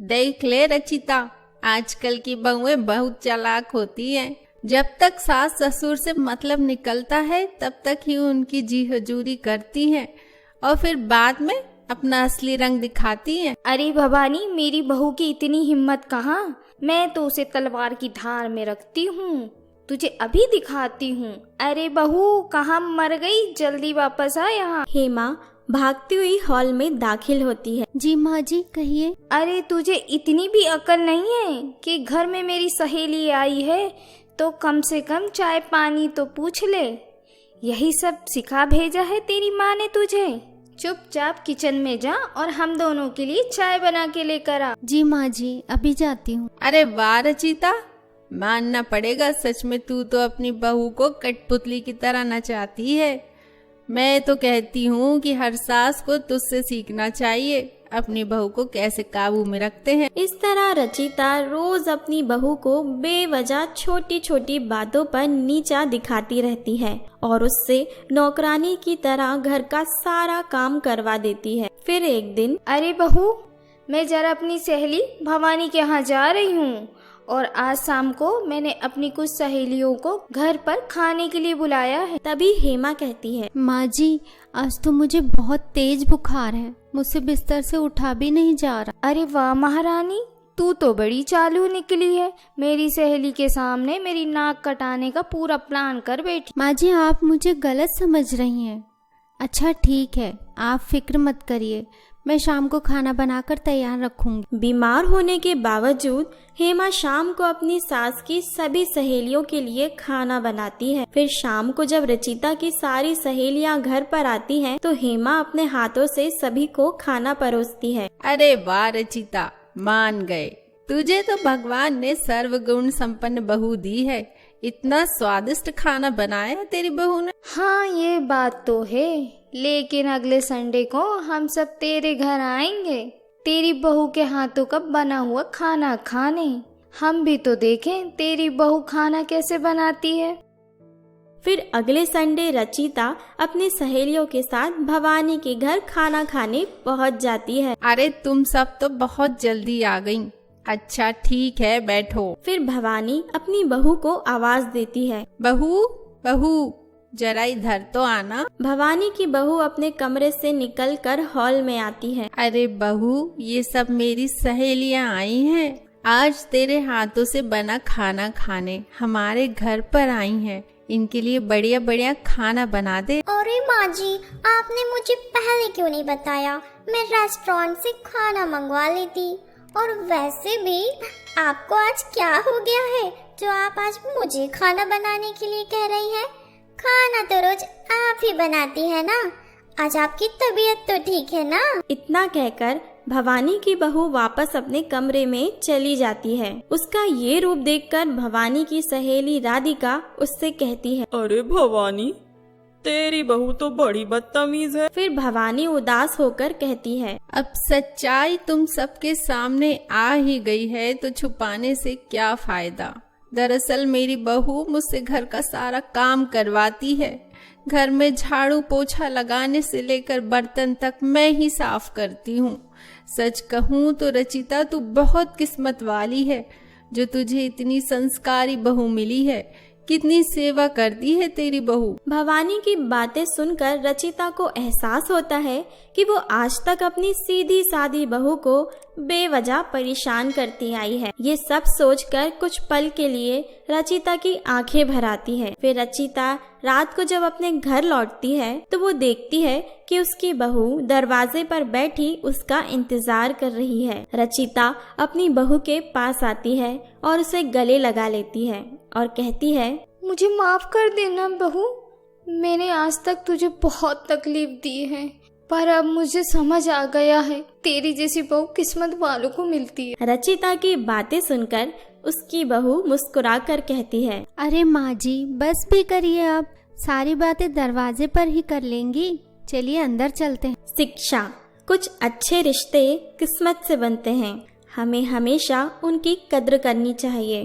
देख ले रचिता, आजकल की बहुएं बहुत चालाक होती हैं। जब तक सास ससुर से मतलब निकलता है तब तक ही उनकी जी हजूरी करती हैं और फिर बाद में अपना असली रंग दिखाती हैं। अरे भवानी, मेरी बहू की इतनी हिम्मत कहाँ। मैं तो उसे तलवार की धार में रखती हूँ, तुझे अभी दिखाती हूँ। अरे बहू, कहाँ मर गई, जल्दी वापस आ यहाँ। हेमा भागती हुई हॉल में दाखिल होती है। जी माँ जी, कहिए। अरे तुझे इतनी भी अकल नहीं है कि घर में मेरी सहेली आई है तो कम से कम चाय पानी तो पूछ ले। यही सब सिखा भेजा है तेरी माँ ने तुझे। चुपचाप किचन में जा और हम दोनों के लिए चाय बना के लेकर आ। जी माँ जी, अभी जाती हूँ। अरे वाह रचिता, मानना पड़ेगा, सच में तू तो अपनी बहू को कठपुतली की तरह नचाती है। मैं तो कहती हूँ कि हर सास को तुझसे सीखना चाहिए, अपनी बहू को कैसे काबू में रखते हैं। इस तरह रचिता रोज अपनी बहू को बेवजह छोटी छोटी बातों पर नीचा दिखाती रहती है और उससे नौकरानी की तरह घर का सारा काम करवा देती है। फिर एक दिन, अरे बहू, मैं जरा अपनी सहेली भवानी के यहाँ जा रही हूँ और आज शाम को मैंने अपनी कुछ सहेलियों को घर पर खाने के लिए बुलाया है। तभी हेमा कहती है, माँ जी, आज तो मुझे बहुत तेज बुखार है, मुझसे बिस्तर से उठा भी नहीं जा रहा। अरे वाह महारानी, तू तो बड़ी चालू निकली है। मेरी सहेली के सामने मेरी नाक कटाने का पूरा प्लान कर बैठी। माँ जी, आप मुझे गलत समझ रही हैं। अच्छा ठीक है, आप फिक्र मत करिए, मैं शाम को खाना बनाकर तैयार रखूंगी। बीमार होने के बावजूद हेमा शाम को अपनी सास की सभी सहेलियों के लिए खाना बनाती है। फिर शाम को जब रचिता की सारी सहेलियां घर पर आती हैं, तो हेमा अपने हाथों से सभी को खाना परोसती है। अरे वाह रचिता, मान गए, तुझे तो भगवान ने सर्वगुण संपन्न बहू दी है। इतना स्वादिष्ट खाना बनाया तेरी बहू ने। हाँ, ये बात तो है, लेकिन अगले संडे को हम सब तेरे घर आएंगे तेरी बहू के हाथों का बना हुआ खाना खाने। हम भी तो देखें तेरी बहू खाना कैसे बनाती है। फिर अगले संडे रचिता अपनी सहेलियों के साथ भवानी के घर खाना खाने पहुंच जाती है। अरे तुम सब तो बहुत जल्दी आ गईं। अच्छा ठीक है, बैठो। फिर भवानी अपनी बहू को आवाज देती है, बहू बहू, जरा इधर तो आना। भवानी की बहू अपने कमरे से निकलकर हॉल में आती है। अरे बहू, ये सब मेरी सहेलियां आई हैं, आज तेरे हाथों से बना खाना खाने हमारे घर पर आई हैं। इनके लिए बढ़िया बढ़िया खाना बना दे। अरे माँ जी, आपने मुझे पहले क्यों नहीं बताया, मैं रेस्टोरेंट से खाना मंगवा लेती। और वैसे भी आपको आज क्या हो गया है जो आप आज मुझे खाना बनाने के लिए कह रही हैं? खाना तो रोज आप ही बनाती है ना, आज आपकी तबीयत तो ठीक है ना? इतना कहकर भवानी की बहू वापस अपने कमरे में चली जाती है। उसका ये रूप देखकर भवानी की सहेली राधिका उससे कहती है, अरे भवानी, तेरी बहू तो बड़ी बदतमीज है। फिर भवानी उदास होकर कहती है, अब सच्चाई तुम सबके सामने आ ही गई है तो छुपाने से क्या फायदा। दरअसल मेरी बहू मुझसे घर का सारा काम करवाती है। घर में झाड़ू पोछा लगाने से लेकर बर्तन तक मैं ही साफ करती हूँ। सच कहूँ तो रचिता, तू बहुत किस्मत वाली है जो तुझे इतनी संस्कारी बहू मिली है। कितनी सेवा करती है तेरी बहू। भवानी की बातें सुनकर रचिता को एहसास होता है कि वो आज तक अपनी सीधी सादी बहू को बेवजह परेशान करती आई है। ये सब सोचकर कुछ पल के लिए रचिता की आंखें भर आती है। फिर रचिता रात को जब अपने घर लौटती है तो वो देखती है कि उसकी बहू दरवाजे पर बैठी उसका इंतजार कर रही है। रचिता अपनी बहू के पास आती है और उसे गले लगा लेती है और कहती है, मुझे माफ कर देना बहू, मैंने आज तक तुझे बहुत तकलीफ दी है, पर अब मुझे समझ आ गया है तेरी जैसी बहू किस्मत वालों को मिलती है। रचिता की बातें सुनकर उसकी बहू मुस्कुराकर कहती है, अरे माँ जी, बस भी करिए, अब सारी बातें दरवाजे पर ही कर लेंगी। चलिए अंदर चलते हैं। शिक्षा, कुछ अच्छे रिश्ते किस्मत से बनते हैं, हमें हमेशा उनकी कद्र करनी चाहिए।